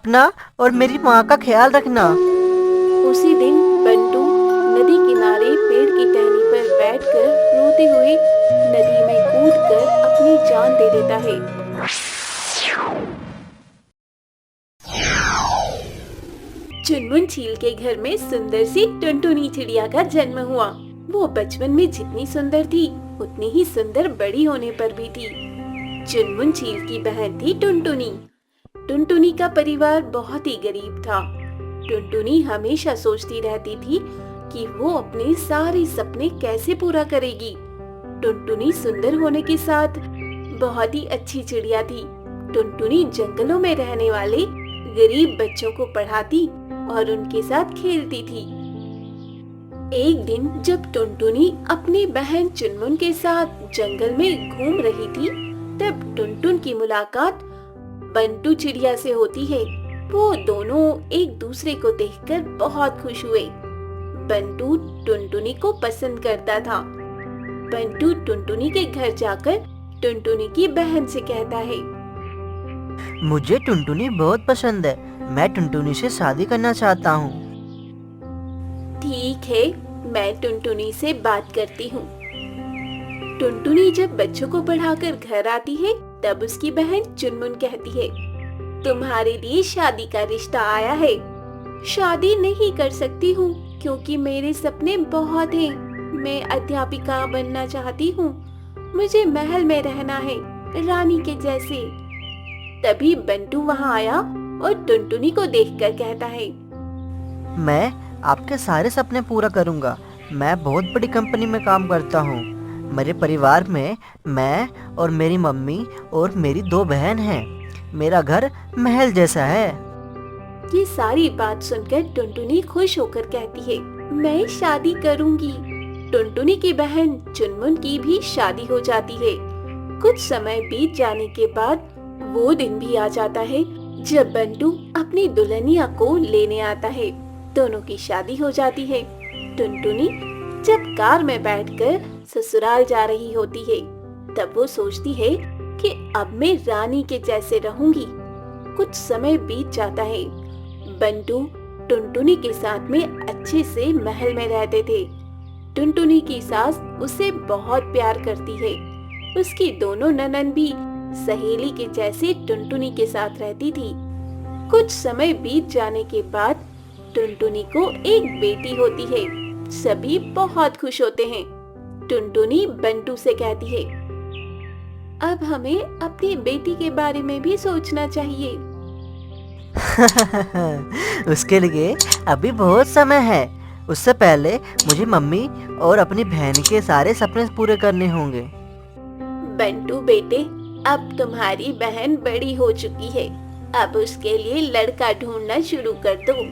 अपना और मेरी माँ का ख्याल रखना। उसी दिन बंटू नदी किनारे पेड़ की टहनी पर बैठकर रोते हुए नदी में कूदकर अपनी जान दे देता है। चुनमुन झील के घर में सुंदर सी टुनटुनी चिड़िया का जन्म हुआ। वो बचपन में जितनी सुंदर थी उतनी ही सुंदर बड़ी होने पर भी थी। चुनमुन झील की बहन थी टुनटुनी। टुनटुनी का परिवार बहुत ही गरीब था। टुनटुनी हमेशा सोचती रहती थी कि वो अपने सारे सपने कैसे पूरा करेगी। टुनटुनी सुंदर होने के साथ बहुत ही अच्छी चिड़िया थी। टुनटुनी जंगलों में रहने वाले गरीब बच्चों को पढ़ाती और उनके साथ खेलती थी। एक दिन जब टुनटुनी अपनी बहन चुनमुन के साथ जंगल में घूम रही थी, तब टुनटुन की मुलाकात बंटू चिड़िया से होती है। वो दोनों एक दूसरे को देखकर बहुत खुश हुए। बंटू टुनटुनी को पसंद करता था। बंटू टुनटुनी के घर जाकर टुनटुनी की बहन से कहता है, मुझे टुनटुनी बहुत पसंद है। मैं टुनटुनी से शादी करना चाहता हूँ। ठीक है, मैं टुनटुनी से बात करती हूँ। टुनटुनी जब बच्चों को पढ़ाकर घर आती है, तब उसकी बहन चुनमुन कहती है, तुम्हारे लिए शादी का रिश्ता आया है। शादी नहीं कर सकती हूँ क्योंकि मेरे सपने बहुत हैं। मैं अध्यापिका बनना चाहती हूँ। मुझे महल में रहना है, रानी के जैसे। तभी बंटू वहाँ आया और टुनटुनी को देखकर कहता है, मैं आपके सारे सपने पूरा करूँगा। मैं बहुत बड़ी कंपनी में काम करता हूँ। मेरे परिवार में मैं और मेरी मम्मी और मेरी 2 बहन हैं। मेरा घर महल जैसा है। ये सारी बात सुनकर टुनटुनी खुश होकर कहती है, मैं शादी करूंगी। टुनटुनी की बहन चुनमुन की भी शादी हो जाती है। कुछ समय बीत जाने के बाद वो दिन भी आ जाता है जब बंटू अपनी दुल्हनिया को लेने आता है। दोनों की शादी हो जाती है। टुनटुनी जब कार में बैठकर ससुराल जा रही होती है, तब वो सोचती है कि अब मैं रानी के जैसे रहूंगी। कुछ समय बीत जाता है। बंटू टुनटुनी के साथ में अच्छे से महल में रहते थे। टुनटुनी की सास उसे बहुत प्यार करती है। उसकी दोनों ननद भी सहेली के जैसे टुनटुनी के साथ रहती थी। कुछ समय बीत जाने के बाद टुनटुनी को एक बेटी होती है। सभी बहुत खुश होते हैं। टुनटुनी बंटू से कहती है, अब हमें अपनी बेटी के बारे में भी सोचना चाहिए। उसके लिए अभी बहुत समय है। उससे पहले मुझे मम्मी और अपनी बहन के सारे सपने पूरे करने होंगे। बंटू बेटे, अब तुम्हारी बहन बड़ी हो चुकी है। अब उसके लिए लड़का ढूंढना शुरू कर दो।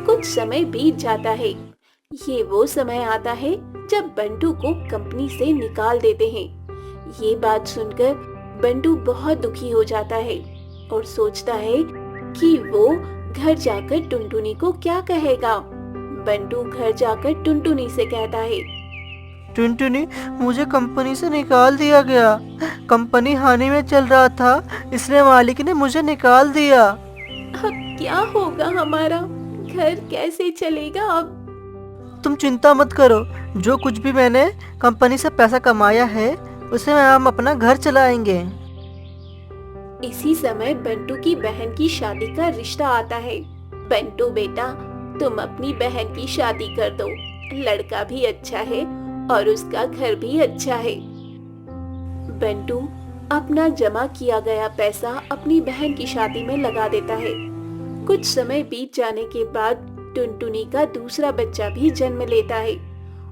कुछ समय बीत जाता है। ये वो समय आता है जब बंटू को कंपनी से निकाल देते हैं। ये बात सुनकर बंटू बहुत दुखी हो जाता है और सोचता है कि वो घर जाकर टुनटुनी को क्या कहेगा। बंटू घर जाकर टुनटुनी से कहता है, टुनटुनी, मुझे कंपनी से निकाल दिया गया। कंपनी हानि में चल रहा था, इसलिए मालिक ने मुझे निकाल दिया। अब क्या होगा हमारा? घर कैसे चलेगा अब? तुम चिंता मत करो। जो कुछ भी मैंने कंपनी से पैसा कमाया है, उसे हम अपना घर चलाएंगे। इसी समय बंटू की बहन की शादी का रिश्ता आता है। बंटू बेटा, तुम अपनी बहन की शादी कर दो। लड़का भी अच्छा है और उसका घर भी अच्छा है। बंटू अपना जमा किया गया पैसा अपनी बहन की शादी में लगा देता है। कुछ समय बीत जाने के बाद टुनटुनी का दूसरा बच्चा भी जन्म लेता है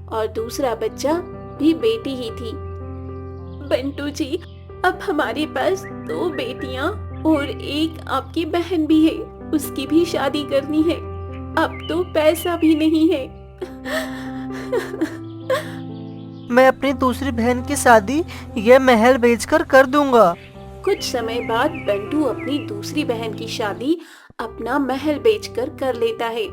और दूसरा बच्चा भी बेटी ही थी। बंटू जी, अब हमारे पास 2 बेटियां और एक आपकी बहन भी है। उसकी भी शादी करनी है। अब तो पैसा भी नहीं है। मैं अपनी दूसरी बहन की शादी ये महल बेचकर कर दूंगा। कुछ समय बाद बंटू अपनी दूसरी बहन की शादी अपना महल बेचकर कर लेता है।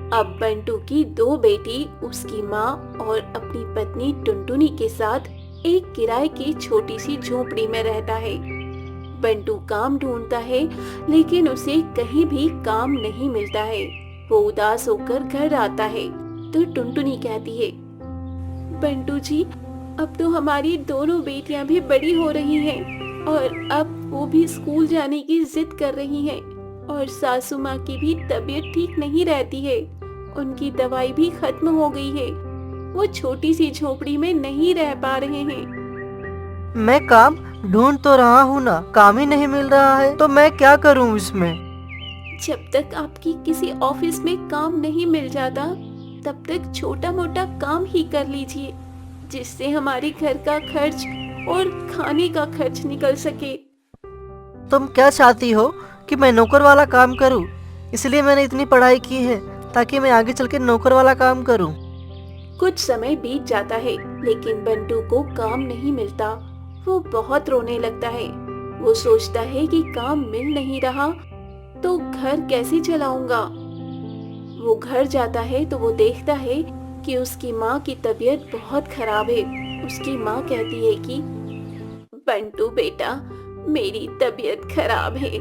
अब बंटू की 2 बेटी उसकी माँ और अपनी पत्नी टुनटुनी के साथ एक किराए की छोटी सी झोपड़ी में रहता है। बंटू काम ढूंढता है लेकिन उसे कहीं भी काम नहीं मिलता है। वो उदास होकर घर आता है तो टुनटुनी कहती है, बंटू जी, अब तो हमारी दोनों बेटियां भी बड़ी हो रही हैं और अब वो भी स्कूल जाने की जिद कर रही हैं और सासू माँ की भी तबीयत ठीक नहीं रहती है। उनकी दवाई भी खत्म हो गई है। वो छोटी सी झोपड़ी में नहीं रह पा रहे हैं। मैं काम ढूंढ तो रहा हूँ ना, काम ही नहीं मिल रहा है, तो मैं क्या करूँ इसमें? जब तक आपकी किसी ऑफिस में काम नहीं मिल जाता तब तक छोटा मोटा काम ही कर लीजिए, जिससे हमारे घर का खर्च और खाने का खर्च निकल सके। तुम क्या चाहती हो कि मैं नौकर वाला काम करूँ? इसलिए मैंने इतनी पढ़ाई की है ताकि मैं आगे चल के नौकर वाला काम करूँ। कुछ समय बीत जाता है लेकिन बंटू को काम नहीं मिलता। वो बहुत रोने लगता है। वो सोचता है कि काम मिल नहीं रहा तो घर कैसे चलाऊंगा। वो घर जाता है तो वो देखता है कि उसकी माँ की तबीयत बहुत खराब है। उसकी माँ कहती है कि बंटू बेटा, मेरी तबीयत खराब है,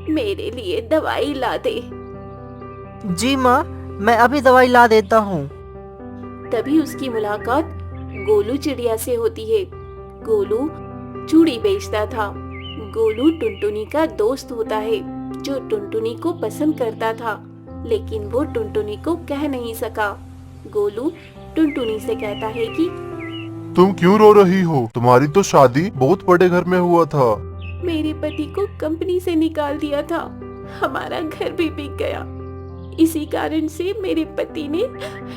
मेरे लिए दवाई ला दे। जी माँ, मैं अभी दवाई ला देता हूँ। तभी उसकी मुलाकात गोलू चिड़िया से होती है। गोलू चूड़ी बेचता था। गोलू टुनटुनी का दोस्त होता है जो टुनटुनी को पसंद करता था, लेकिन वो टुनटुनी को कह नहीं सका। गोलू टुनटुनी से कहता है कि तुम क्यों रो रही हो? तुम्हारी तो शादी बहुत बड़े घर में हुआ था। मेरे पति को कंपनी से निकाल दिया था। हमारा घर भी बिक गया। इसी कारण से मेरे पति ने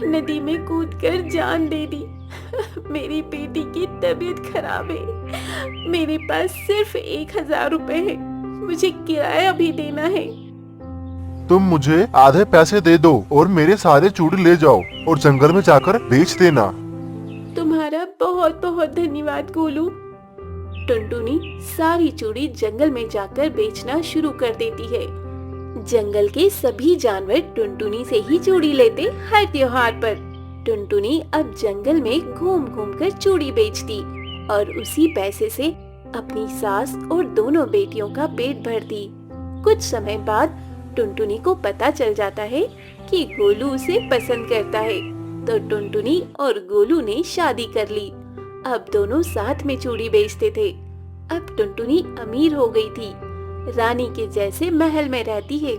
नदी में कूदकर जान दे दी। मेरी बेटी की तबीयत खराब है। मेरे पास सिर्फ 1000 रुपए है। मुझे किराया भी देना है। तुम मुझे आधे पैसे दे दो और मेरे सारे चूड़ी ले जाओ और जंगल में जाकर बेच देना। तुम्हारा बहुत बहुत धन्यवाद गोलू। टुनटुनी सारी चूड़ी जंगल में जाकर बेचना शुरू कर देती है। जंगल के सभी जानवर टुनटुनी से ही चूड़ी लेते हर त्योहार पर। टुनटुनी अब जंगल में घूम घूम कर चूड़ी बेचती और उसी पैसे से अपनी सास और दोनों बेटियों का पेट भरती। कुछ समय बाद टुनटुनी को पता चल जाता है कि गोलू उसे पसंद करता है, तो टुनटुनी और गोलू ने शादी कर ली। अब दोनों साथ में चूड़ी बेचते थे। अब टुनटुनी अमीर हो गई थी। रानी के जैसे महल में रहती है।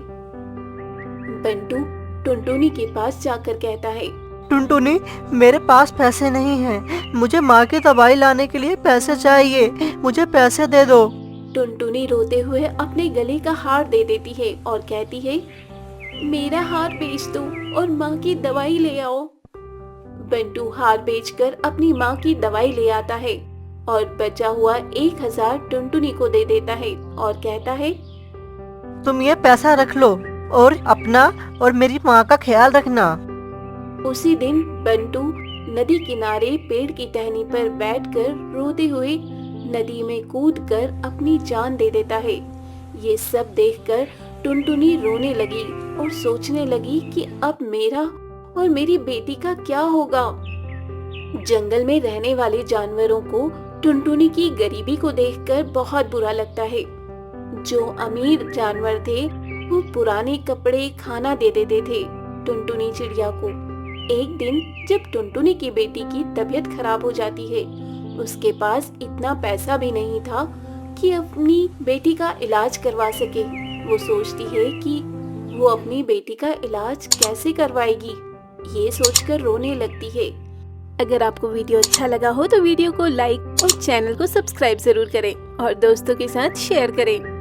बंटू टुनटुनी के पास जाकर कहता है, टुनटुनी, मेरे पास पैसे नहीं हैं। मुझे माँ की दवाई लाने के लिए पैसे चाहिए। मुझे पैसे दे दो। टुनटुनी रोते हुए अपने गले का हार दे देती है और कहती है, मेरा हार बेच दो और माँ की दवाई ले आओ। बंटू हार बेचकर अपनी माँ की दवाई ले आता है और बचा हुआ 1000 टुनटुनी को दे देता है और कहता है, तुम ये पैसा रख लो और अपना और मेरी माँ का ख्याल रखना। उसी दिन बंटू नदी किनारे पेड़ की टहनी पर बैठकर रोते हुए नदी में कूदकर अपनी जान दे देता है। ये सब देखकर टुनटुनी रोने लगी और सोचने लगी कि अब मेरा और मेरी बेटी का क्या होगा। जंगल में रहने वाले जानवरों को टुनटुनी की गरीबी को देखकर बहुत बुरा लगता है। जो अमीर जानवर थे वो पुराने कपड़े, खाना दे देते थे टुनटुनी चिड़िया को। एक दिन जब टुनटुनी की बेटी की तबीयत खराब हो जाती है, उसके पास इतना पैसा भी नहीं था कि अपनी बेटी का इलाज करवा सके। वो सोचती है कि वो अपनी बेटी का इलाज कैसे करवाएगी। ये सोचकर रोने लगती है। अगर आपको वीडियो अच्छा लगा हो तो वीडियो को लाइक और चैनल को सब्सक्राइब जरूर करें और दोस्तों के साथ शेयर करें।